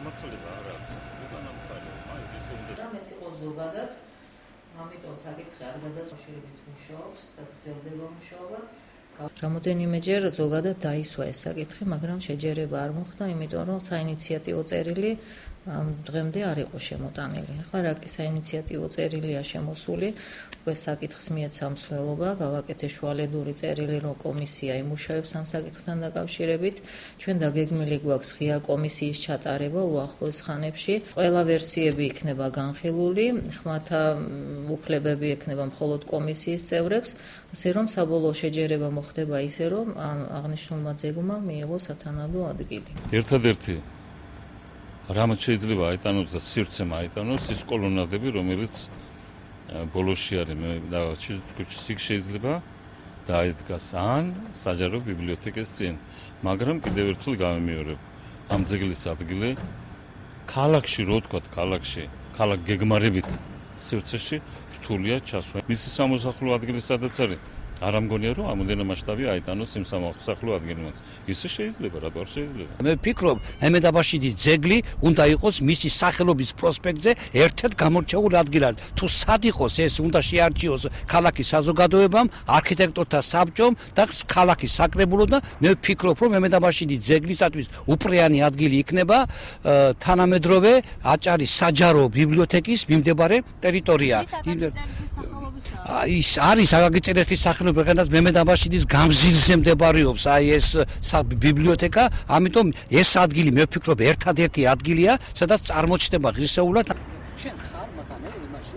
გამართლება არ აქვს. უკანამხარია, მაგრამ ესე უნდა. ეს იყო ზოგადად, ამიტომ საკითხი არ გადაწყვეტილებით მუშაობს და გრძელდება მუშაობა. Რამდენიმეჯერ ზოგადად დაისვა ეს საკითხი, მაგრამ შეჯერება არ მოხდა, იმიტომ რომ საინიციატივო წერილი დღემდე არ იყო შემოტანილი. ახლა რა კი საინიციატივო წერილია შემოსული, უკვე საკითხს მიეცა მსვლელობა, გავაკეთე შუალედური წერილი, რომ კომისია იმუშავებს ამ საკითხთან დაკავშირებით. ჩვენ დაგეგმილი გვაქვს ღია კომისიის ჩატარება უახლოეს ხანებში. ყველა ვერსიები იქნება განხილული, ხმათა უფლებები ექნება მხოლოდ კომისიის წევრებს, ასე რომ საბოლოო შეჯერება მოხდება ისე, რომ აღნიშნულმა ძეგლმა მიიღო სათანადო ადგილი. ერთადერთი რამაც შეიძლება აიტანოს და სივრცემ აიტანოს ის კოლონადები, რომელიც ბოლოში არის ქუჩის იქ შეიძლება დაიდგას ან საჯარო ბიბლიოთეკის წინ. მაგრამ კიდევ ერთხელ გამიმეორებ, ამ ძეგლის ადგილი ქალაქში, რო ვთქვათ, ქალაქ გეგმარებით სივრცეში რთულია ჩასვა. მისი სამოსახლო ადგილი სადაც არის? არ ამგონია რომ ამოდენა მასშტაბი აიტანოს იმ სამოსახლო ადგილმაც. ისე შეიძლება, რატო არ შეიძლება? მე ვფიქრობ, მემედაბაშიძის ძეგლი უნდა იყოს მისი სახელობის პროსპექტზე ერთ-ერთ გამორჩეულ ადგილად. თუ სად იყოს ეს, უნდა შეარჩიოს ქალაქის საზოგადოებამ, არქიტექტორთა საბჭომ და ქალაქის საკრებულო და მე ვფიქრობ, რომ მემედაბაშიძის ძეგლისათვის უპრეანი ადგილი იქნება თანამედროვე აჭარის საჯარო ბიბლიოთეკის მიმდებარე ტერიტორია. ის არის აგაგიწერეთის სახელობა, რადგან მემედაბაშიძის გამზირზე მდებარეობს აი ეს ბიბლიოთეკა, ამიტომ ეს ადგილი მე ვფიქრობ ერთადერთი ადგილია, სადაც წარმოჩნდება ღირსეულად. შენ ხარ მაგანე იმაში?